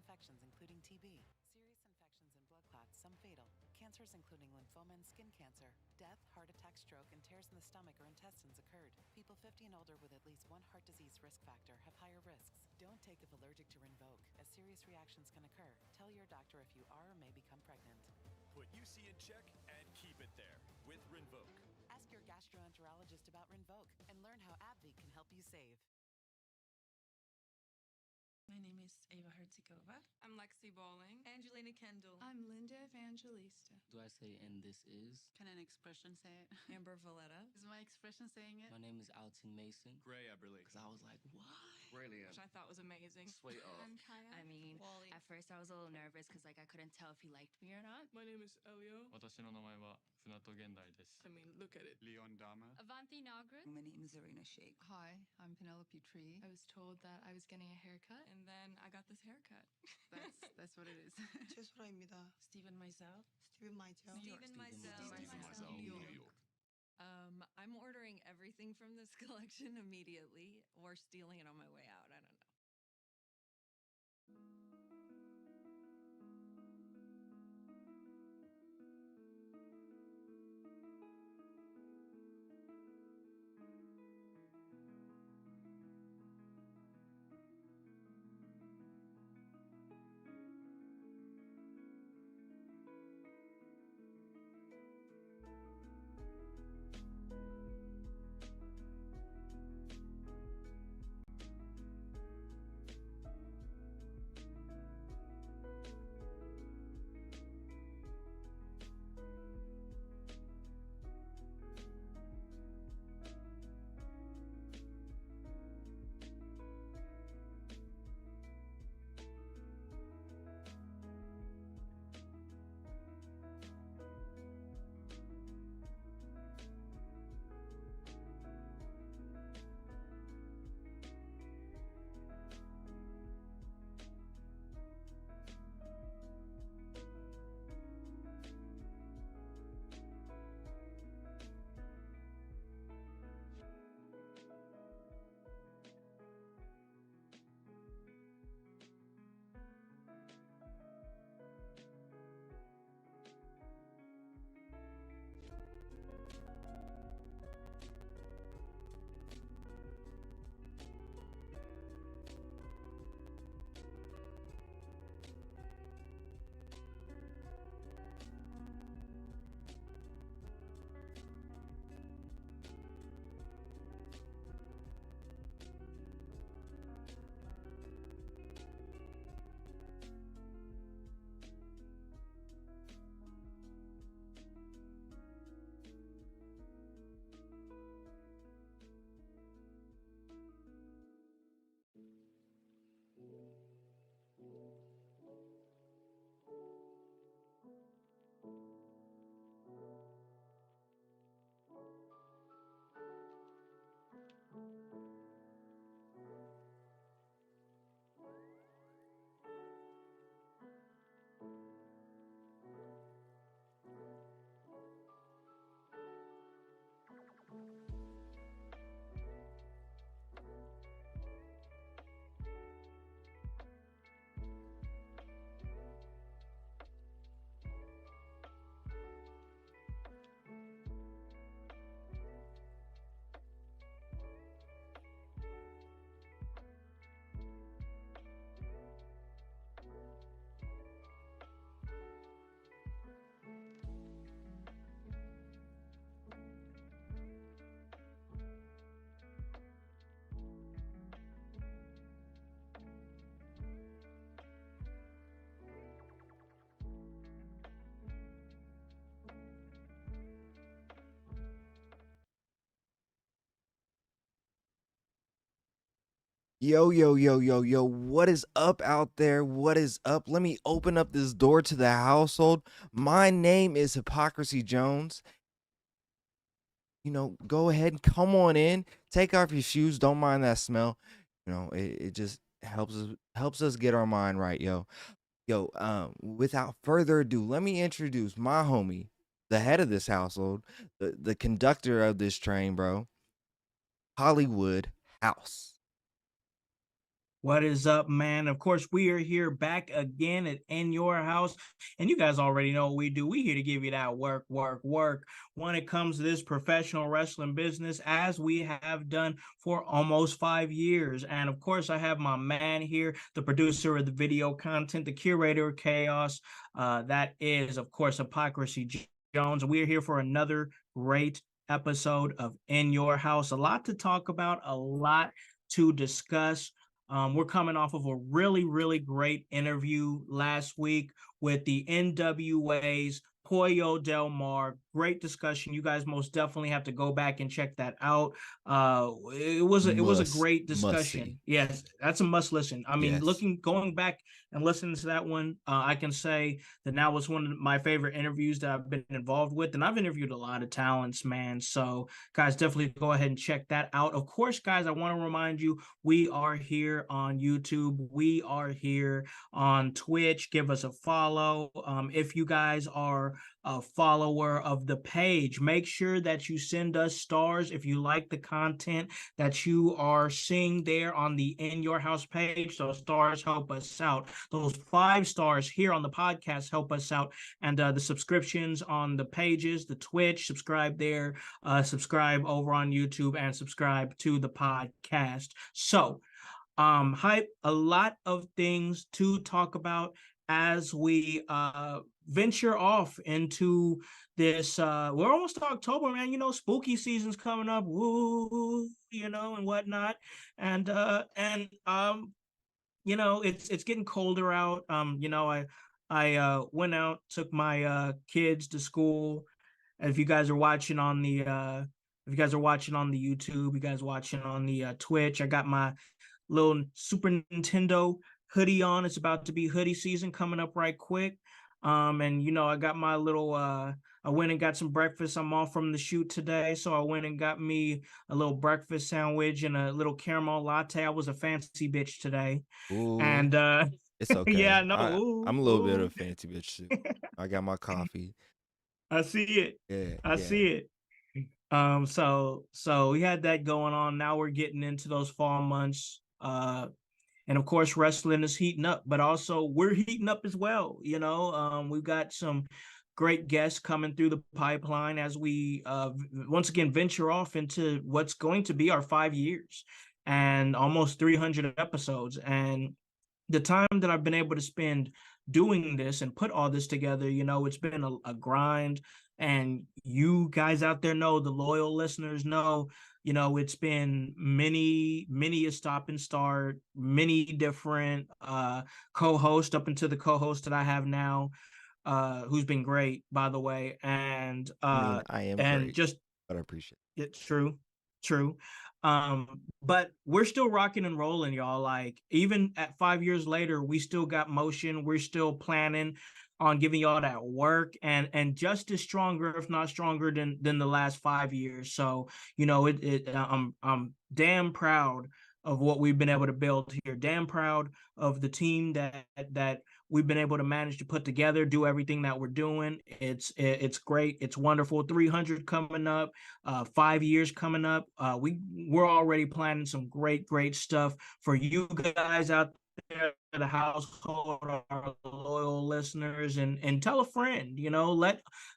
infections, including TB, serious infections and blood clots, some fatal, cancers including lymphoma and skin cancer, death, heart attack, stroke, and tears in the stomach or intestines occurred. People 50 and older with at least one heart disease risk factor have higher risks. Don't take if allergic to Rinvoq, as serious reactions can occur. Tell your doctor if you are or may become pregnant. Put UC in check and keep it there with Rinvoq. Ask your gastroenterologist about Rinvoq and learn how AbbVie can help you save. My name is Ava Hertzigova. I'm Lexi Bowling. Angelina Kendall. I'm Linda Evangelista. Do I say and this is? Can an expression say it? Amber Valletta. Is my expression saying it? My name is Alton Mason. Gray Eberly. Because I was like, what? Brilliant. Which I thought was amazing. Sweet up. I'm Kaya. I mean, Wally. at first I was a little nervous because I couldn't tell if he liked me or not. My name is Elio. 私の名前は船戸現代です。 I mean, look at it. Leon Dama. Avanti Nagrin. My name is Arena Sheikh. Hi, I'm Penelope Tree. I was told that I was getting a haircut. And then I got this haircut. That's what it is. 최소라입니다. Stephen Mizell. Steven Meisel. Stephen Mizell. New York. I'm ordering everything from this collection immediately or stealing it on my way out. I don't know. Yo, yo, yo, yo, yo, what is up out there? What is up? Let me open up this door to the household. My name is Hypocrisy Jones. Go ahead and come on in. Take off your shoes. Don't mind that smell. It just helps us get our mind right, yo. Without further ado, let me introduce my homie, the head of this household, the conductor of this train, bro. Hollywood Howse. What is up, man? Of course, we are here back again at In Your House. And you guys already know what we do. We here to give you that work when it comes to this professional wrestling business, as we have done for almost 5 years. And of course, I have my man here, the producer of the video content, the curator of chaos. That is, of course, Hypocrisy Jones. We're here for another great episode of In Your House. A lot to talk about, a lot to discuss. We're coming off of a really, really great interview last week with the NWA's Pollo Del Mar. Great discussion. You guys most definitely have to go back and check that out. It was a great discussion. Yes, that's a must listen. I mean, going back and listening to that one, I can say that now was one of my favorite interviews that I've been involved with, and I've interviewed a lot of talents, man. So, guys, definitely go ahead and check that out. Of course, guys, I want to remind you, we are here on YouTube. We are here on Twitch. Give us a follow. If you guys are a follower of the page, make sure that you send us stars if you like the content that you are seeing there on the In Your House page. So stars help us out. Those 5 stars here on the podcast help us out. And the subscriptions on the pages, the Twitch, subscribe there, subscribe over on YouTube, and subscribe to the podcast. So Hype, a lot of things to talk about as we venture off into this. We're almost to October, man. You know, spooky season's coming up, woo, you know, and whatnot. And you know, it's getting colder out. You know, I went out, took my kids to school. If you guys are watching on the YouTube, you guys watching on the Twitch, I got my little Super Nintendo hoodie on. It's about to be hoodie season coming up right quick. And you know, I got my little I went and got some breakfast. I'm off from the shoot today, so I went and got me a little breakfast sandwich and a little caramel latte. I was a fancy bitch today. Ooh, and it's okay. Yeah, no, I'm a little bit of a fancy bitch too. I got my coffee. I see it. Yeah, I see it. So we had that going on. Now we're getting into those fall months. And of course, wrestling is heating up, but also we're heating up as well. You know, we've got some great guests coming through the pipeline as we once again venture off into what's going to be our 5 years and almost 300 episodes. And the time that I've been able to spend doing this and put all this together, you know, it's been a grind. And you guys out there know, the loyal listeners know, you know, it's been many a stop and start, many different co-hosts up into the co-host that I have now, who's been great, by the way. And I mean, I am and great, just but I appreciate it. it's true. But we're still rocking and rolling, y'all. Like, even at 5 years later, we still got motion. We're still planning on giving y'all that work, and just as stronger, if not stronger than the last 5 years. So, you know, I'm damn proud of what we've been able to build here. Damn proud of the team that we've been able to manage to put together, do everything that we're doing. It's great. It's wonderful. 300 coming up, 5 years coming up. We're already planning some great stuff for you guys out there, the household, our loyal listeners, and tell a friend. You know,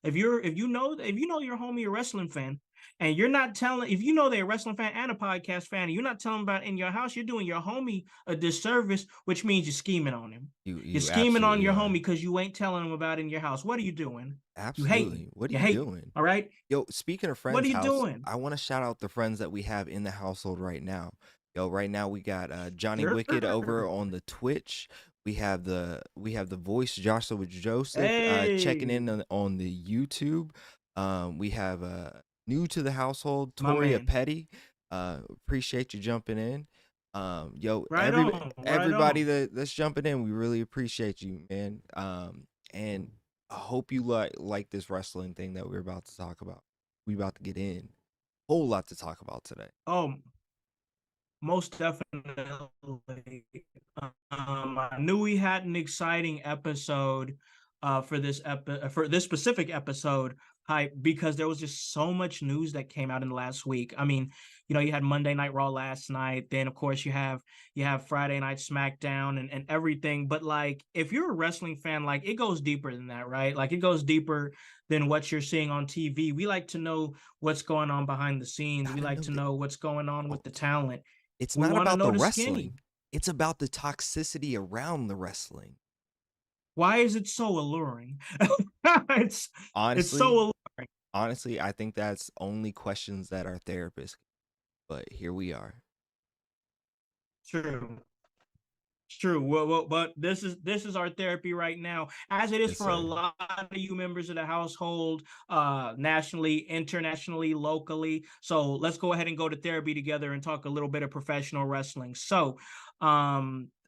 if you know your homie a wrestling fan, and you're not telling, if you know they're a wrestling fan and a podcast fan, and you're not telling about In Your House, you're doing your homie a disservice, which means you're scheming on him. You're scheming on your homie because you ain't telling him about In Your House. What are you doing? Absolutely. You hate. What are you doing? All right. Yo, speaking of friends, what are you house, doing? I want to shout out the friends that we have in the household right now. Yo, right now we got Johnny Wicked over on the Twitch. We have the voice Joshua Joseph checking in on the YouTube. We have new to the household, Toria Petty. Appreciate you jumping in. Yo, everybody that's jumping in, we really appreciate you, man. And I hope you like this wrestling thing that we're about to talk about. We about to get in. Whole lot to talk about today. Oh, most definitely. I knew we had an exciting episode for this specific episode, Hype, because there was just so much news that came out in the last week. I mean, you had Monday Night Raw last night. Then of course you have Friday Night SmackDown and everything. But like, if you're a wrestling fan, like it goes deeper than that, right? Like it goes deeper than what you're seeing on TV. We like to know what's going on behind the scenes. We like to know what's going on with the talent. It's We not want to about know the the skinny. wrestling. It's about the toxicity around the wrestling. Why is it so alluring? It's Honestly, so alluring. honestly, I think that's only questions that our therapist. But here we are. True. True. Well, but this is our therapy right now, as it is Yes, for a sir. lot of you members of the household, nationally, internationally, locally. So let's go ahead and go to therapy together and talk a little bit of professional wrestling. So,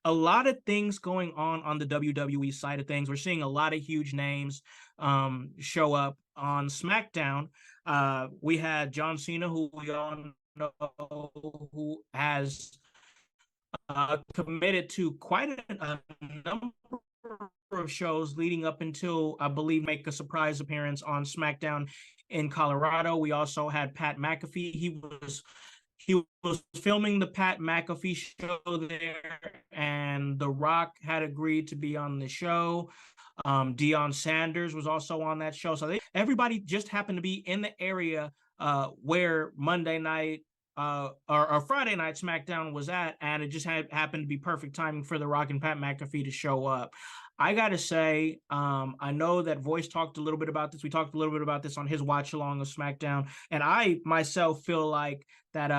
a lot of things going on the WWE side of things. We're seeing a lot of huge names show up on SmackDown. We had John Cena, who we all know, who has committed to quite a number of shows leading up until, I believe, make a surprise appearance on SmackDown in Colorado. We also had Pat McAfee. He was filming the Pat McAfee show there, and The Rock had agreed to be on the show. Deion Sanders was also on that show. So everybody just happened to be in the area where Monday night or Friday night SmackDown was at, and it just happened to be perfect timing for The Rock and Pat McAfee to show up. I gotta say, I know that Voice talked a little bit about this. We talked a little bit about this on his watch along of SmackDown, and I myself feel like that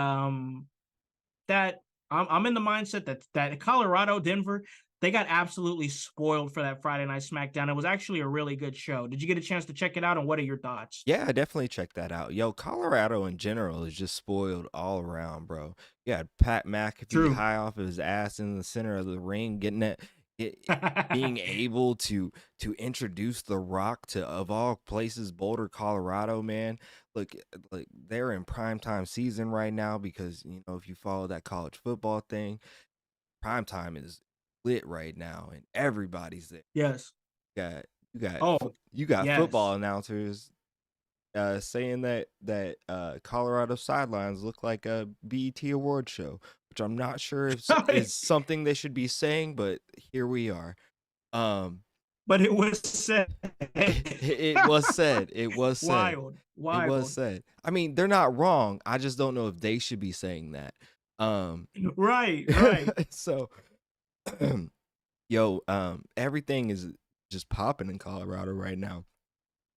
that I'm in the mindset that Colorado, Denver, they got absolutely spoiled for that Friday night SmackDown. It was actually a really good show. Did you get a chance to check it out, and what are your thoughts? Yeah, I definitely check that out. Yo, Colorado in general is just spoiled all around, bro. You had Pat McAfee True. high off of his ass in the center of the ring, getting being able to introduce The Rock to, of all places, Boulder, Colorado, man. Look, like they're in primetime season right now because, if you follow that college football thing, primetime is lit right now and everybody's there. Yes. You got yes. football announcers saying that Colorado sidelines look like a BET award show, which I'm not sure if is something they should be saying, but here we are. But it was said. It was said. It was said. Wild. It was said. I mean, they're not wrong. I just don't know if they should be saying that. Right. So, yo, everything is just popping in Colorado right now.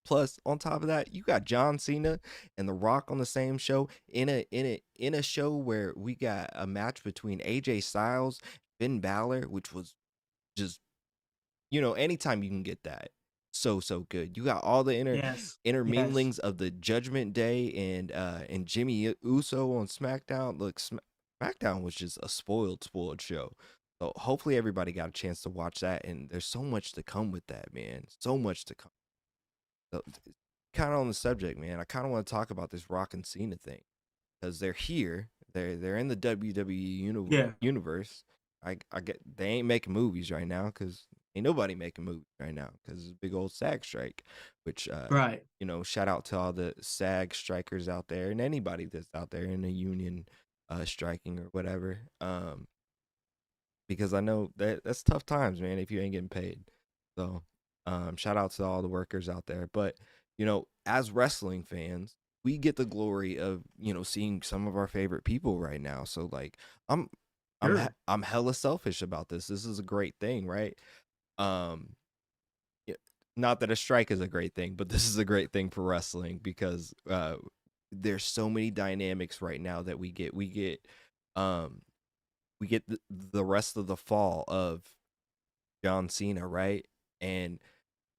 Plus, on top of that, you got John Cena and The Rock on the same show in a show where we got a match between AJ Styles, Finn Balor, which was just, anytime you can get that, so good. You got all the interminglings of the Judgment Day and Jimmy Uso on SmackDown. Look, SmackDown was just a spoiled show. So hopefully everybody got a chance to watch that, and there's so much to come with that, man. So much to come. So, kind of on the subject, man, I kind of want to talk about this Rock and Cena thing because they're here. They're in the WWE universe. I get they ain't making movies right now because ain't nobody making movies right now because it's a big old SAG strike. Which right, shout out to all the SAG strikers out there and anybody that's out there in a union striking or whatever. Because I know that's tough times, man, if you ain't getting paid. So shout out to all the workers out there. But as wrestling fans, we get the glory of seeing some of our favorite people right now. So like I'm hella selfish about this. This is a great thing, right? Not that a strike is a great thing, but this is a great thing for wrestling because there's so many dynamics right now that we get the rest of the fall of John Cena, right? And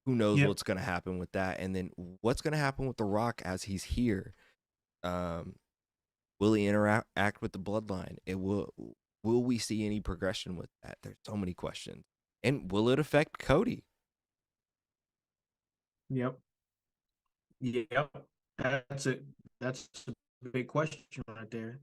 who knows what's going to happen with that. And then what's going to happen with The Rock as he's here? Will he interact with the bloodline? Will we see any progression with that? There's so many questions. And will it affect Cody? Yep. That's a big question right there.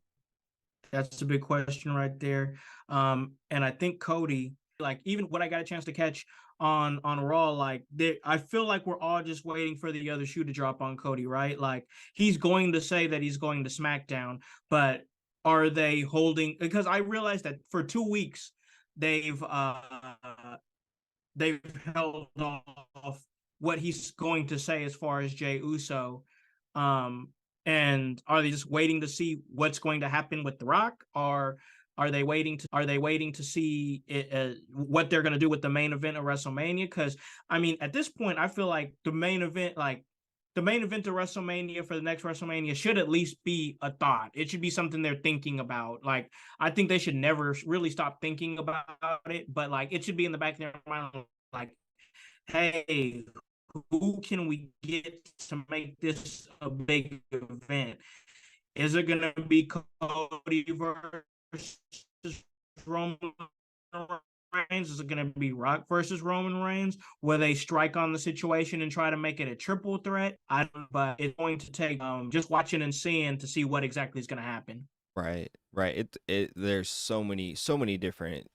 That's a big question right there. And I think Cody, like, even what I got a chance to catch on Raw, like, I feel like we're all just waiting for the other shoe to drop on Cody, right? Like, he's going to say that he's going to SmackDown, but are they holding? Because I realized that for 2 weeks they've held off what he's going to say as far as Jey Uso. And are they just waiting to see what's going to happen with The Rock, or are they waiting to see what they're going to do with the main event of WrestleMania? Because I mean, at this point, I feel like the main event of WrestleMania for the next WrestleMania should at least be a thought. It should be something they're thinking about. Like, I think they should never really stop thinking about it, but like it should be in the back of their mind, like, hey, who can we get to make this a big event? Is it going to be Cody versus Roman Reigns? Is it going to be Rock versus Roman Reigns? Will they strike on the situation and try to make it a triple threat? I don't know, but it's going to take just watching and seeing to see what exactly is going to happen. Right. There's so many different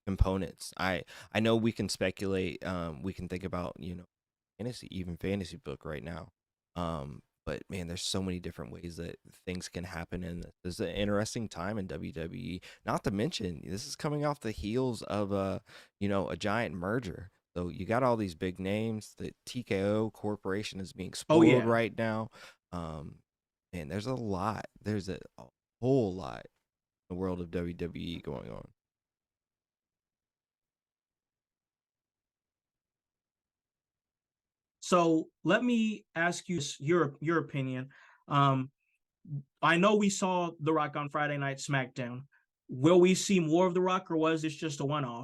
components. I know we can speculate. We can think about fantasy book right now. But man, there's so many different ways that things can happen, and this is an interesting time in WWE. Not to mention, this is coming off the heels of a giant merger. So you got all these big names. The TKO Corporation is being spoiled right now. Man, there's a lot. There's a whole lot in the world of WWE going on. So let me ask you your opinion. I know we saw The Rock on Friday Night SmackDown. Will we see more of The Rock, or was this just a one-off?